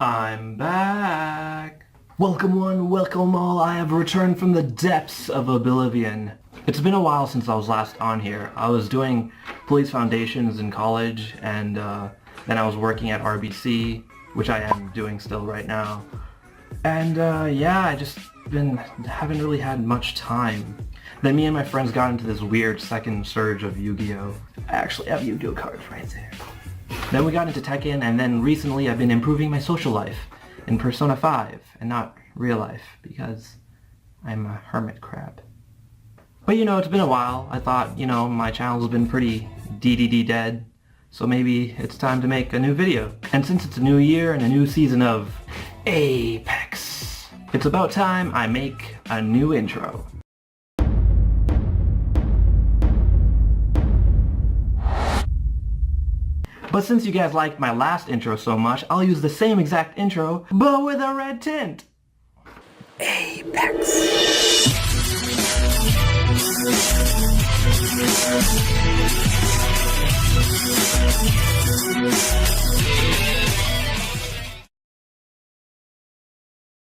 I'm back! Welcome one, welcome all, I have returned from the depths of oblivion. It's been a while since I was last on here. I was doing police foundations in college, and then I was working at RBC, which I am doing still right now. And yeah, I just haven't really had much time. Then me and my friends got into this weird second surge of Yu-Gi-Oh! I actually have Yu-Gi-Oh! Cards right there. Then we got into Tekken, and then recently I've been improving my social life in Persona 5, and not real life, because I'm a hermit crab. But you know, it's been a while. I thought, you know, my channel's been pretty DDD dead, so maybe it's time to make a new video. And since it's a new year and a new season of Apex, it's about time I make a new intro. But since you guys liked my last intro so much, I'll use the same exact intro, but with a red tint. Apex.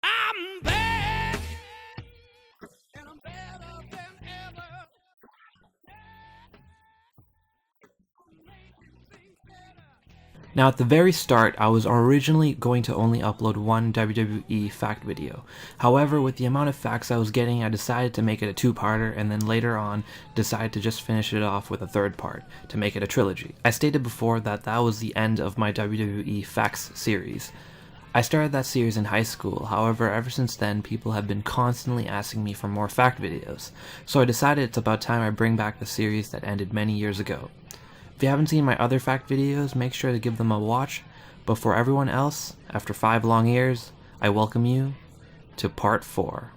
I'm back, and I'm better than ever. Now at the very start, I was originally going to only upload one WWE fact video. However, with the amount of facts I was getting, I decided to make it a two-parter, and then later on decided to just finish it off with a third part to make it a trilogy. I stated before that that was the end of my WWE facts series. I started that series in high school, however ever since then people have been constantly asking me for more fact videos, so I decided it's about time I bring back the series that ended many years ago. If you haven't seen my other fact videos, make sure to give them a watch, but for everyone else, after 5 long years, I welcome you to part 4.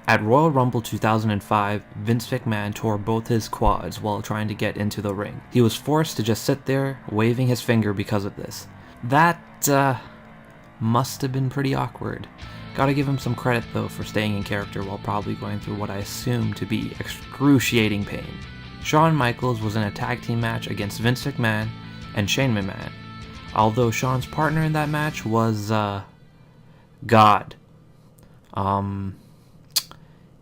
At Royal Rumble 2005, Vince McMahon tore both his quads while trying to get into the ring. He was forced to just sit there, waving his finger because of this. That, must have been pretty awkward. Gotta give him some credit though for staying in character while probably going through what I assume to be excruciating pain. Shawn Michaels was in a tag team match against Vince McMahon and Shane McMahon, although Shawn's partner in that match was, God.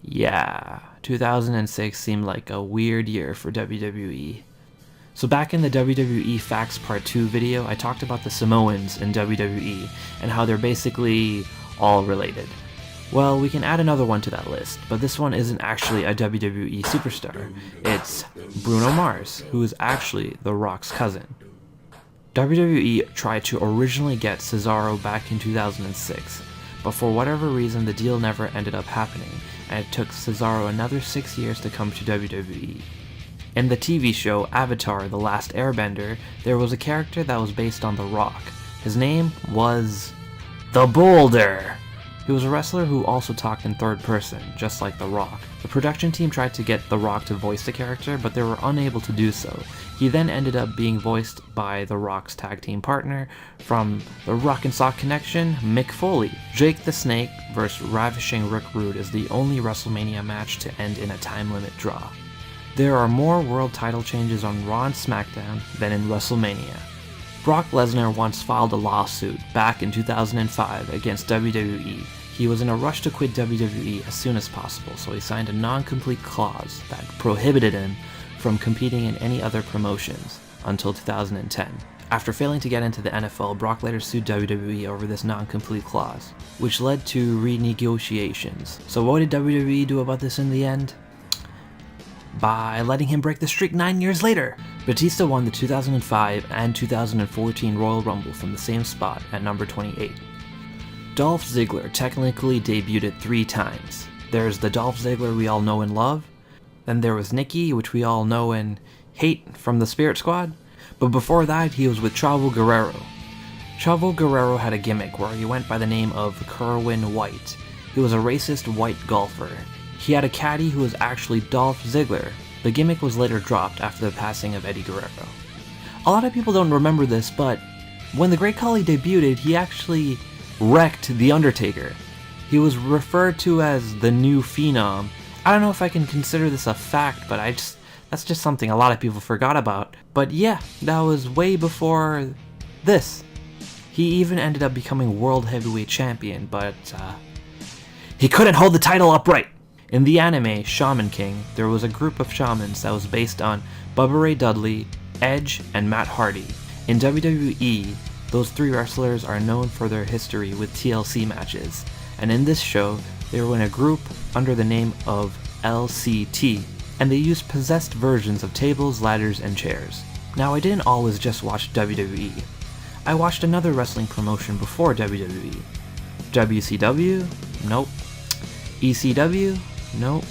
Yeah, 2006 seemed like a weird year for WWE. So back in the WWE Facts Part 2 video, I talked about the Samoans in WWE and how they're basically all related. Well, we can add another one to that list, but this one isn't actually a WWE superstar. It's Bruno Mars, who is actually The Rock's cousin. WWE tried to originally get Cesaro back in 2006, but for whatever reason the deal never ended up happening, and it took Cesaro another 6 years to come to WWE. In the TV show Avatar: The Last Airbender, there was a character that was based on The Rock. His name was The Boulder. He was a wrestler who also talked in third person, just like The Rock. The production team tried to get The Rock to voice the character, but they were unable to do so. He then ended up being voiced by The Rock's tag team partner from the Rock and Sock Connection, Mick Foley. Jake the Snake vs. Ravishing Rick Rude is the only WrestleMania match to end in a time limit draw. There are more world title changes on Raw and SmackDown than in WrestleMania. Brock Lesnar once filed a lawsuit back in 2005 against WWE. He was in a rush to quit WWE as soon as possible, so he signed a non-compete clause that prohibited him from competing in any other promotions until 2010. After failing to get into the NFL, Brock later sued WWE over this non-compete clause, which led to renegotiations. So what did WWE do about this in the end? By letting him break the streak 9 years later. Batista won the 2005 and 2014 Royal Rumble from the same spot at number 28. Dolph Ziggler technically debuted 3 times. There's the Dolph Ziggler we all know and love, then there was Nikki, which we all know and hate from the Spirit Squad, but before that he was with Chavo Guerrero. Chavo Guerrero had a gimmick where he went by the name of Kerwin White. He was a racist white golfer. He had a caddy who was actually Dolph Ziggler. The gimmick was later dropped after the passing of Eddie Guerrero. A lot of people don't remember this, but when the Great Khali debuted, he actually wrecked The Undertaker. He was referred to as the new Phenom. I don't know if I can consider this a fact, but that's just something a lot of people forgot about. But yeah, that was way before This. He even ended up becoming World Heavyweight Champion, but he couldn't hold the title upright. In the anime Shaman King, there was a group of shamans that was based on Bubba Ray Dudley, Edge, and Matt Hardy. In WWE, those three wrestlers are known for their history with TLC matches, and in this show, they were in a group under the name of LCT, and they used possessed versions of tables, ladders, and chairs. Now, I didn't always just watch WWE. I watched another wrestling promotion before WWE. WCW? Nope. ECW? Nope.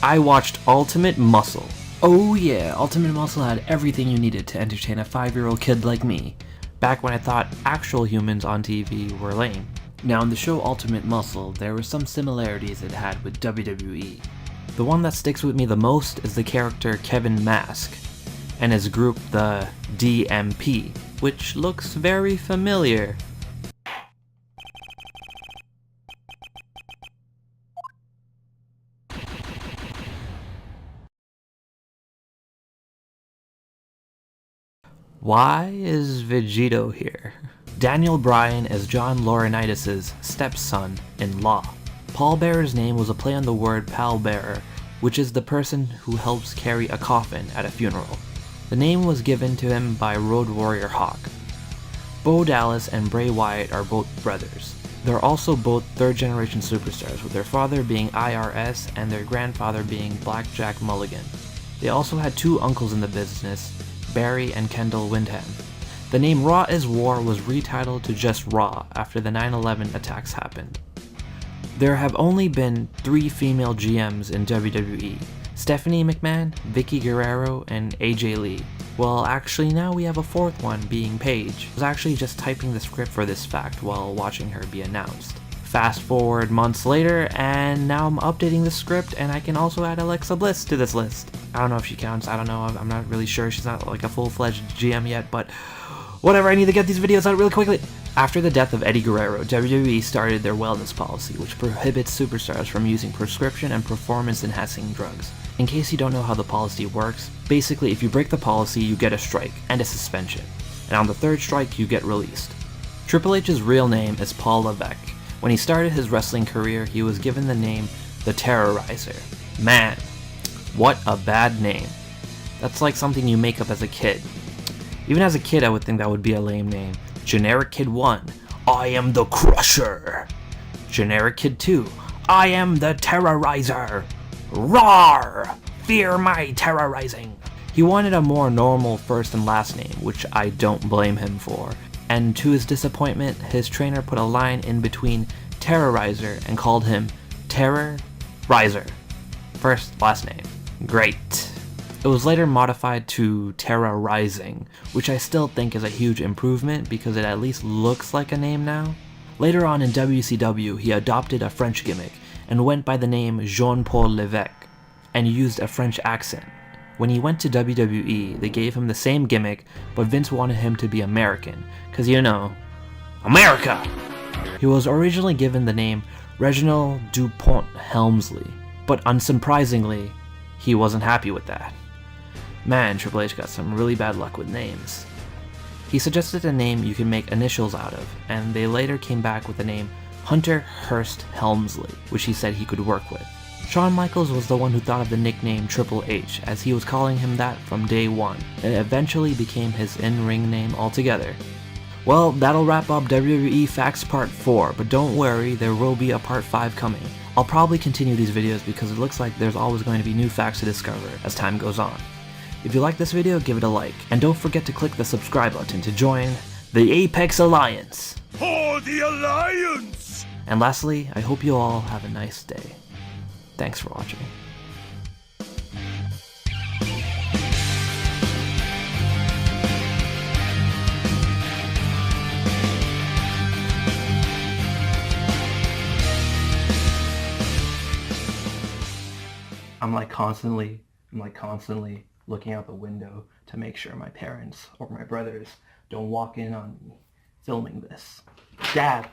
I watched Ultimate Muscle. Oh yeah, Ultimate Muscle had everything you needed to entertain a 5-year-old kid like me, back when I thought actual humans on TV were lame. Now in the show Ultimate Muscle, there were some similarities it had with WWE. The one that sticks with me the most is the character Kevin Mask, and his group the DMP, which looks very familiar. Why is Vegito here? Daniel Bryan is John Laurinaitis' stepson in Law. Pallbearer's name was a play on the word pallbearer, which is the person who helps carry a coffin at a funeral. The name was given to him by Road Warrior Hawk. Bo Dallas and Bray Wyatt are both brothers. They're also both third-generation superstars, with their father being IRS and their grandfather being Blackjack Mulligan. They also had two uncles in the business, Barry and Kendall Windham. The name Raw is War was retitled to just Raw after the 9/11 attacks happened. There have only been 3 female GMs in WWE: Stephanie McMahon, Vicky Guerrero, and AJ Lee. Well, actually now we have a 4th one, being Paige. I was actually just typing the script for this fact while watching her be announced. Fast forward months later, and now I'm updating the script, and I can also add Alexa Bliss to this list. I don't know if she counts, I don't know, I'm not really sure, she's not like a full-fledged GM yet, but whatever, I need to get these videos out really quickly. After the death of Eddie Guerrero, WWE started their wellness policy, which prohibits superstars from using prescription and performance-enhancing drugs. In case you don't know how the policy works, basically if you break the policy, you get a strike and a suspension, and on the 3rd strike, you get released. Triple H's real name is Paul Levesque. When he started his wrestling career, he was given the name The Terrorizer. Man, what a bad name. That's like something you make up as a kid. Even as a kid, I would think that would be a lame name. Generic Kid 1, I am the Crusher. Generic Kid 2, I am the Terrorizer. Roar! Fear my terrorizing. He wanted a more normal first and last name, which I don't blame him for. And to his disappointment, his trainer put a line in between Terrorizer and called him Terrorizer. First, last name. Great. It was later modified to Terrorizing, which I still think is a huge improvement because it at least looks like a name now. Later on in WCW, he adopted a French gimmick and went by the name Jean-Paul Levesque and used a French accent. When he went to WWE, they gave him the same gimmick, but Vince wanted him to be American, cause you know, America! He was originally given the name Reginald DuPont Helmsley, but unsurprisingly, he wasn't happy with that. Man, Triple H got some really bad luck with names. He suggested a name you can make initials out of, and they later came back with the name Hunter Hearst Helmsley, which he said he could work with. Shawn Michaels was the one who thought of the nickname Triple H, as he was calling him that from day one, and it eventually became his in-ring name altogether. Well, that'll wrap up WWE Facts Part 4, but don't worry, there will be a Part 5 coming. I'll probably continue these videos because it looks like there's always going to be new facts to discover as time goes on. If you like this video, give it a like, and don't forget to click the subscribe button to join the Apex Alliance! For the Alliance! And lastly, I hope you all have a nice day. Thanks for watching. I'm constantly looking out the window to make sure my parents or my brothers don't walk in on me filming this. Dad!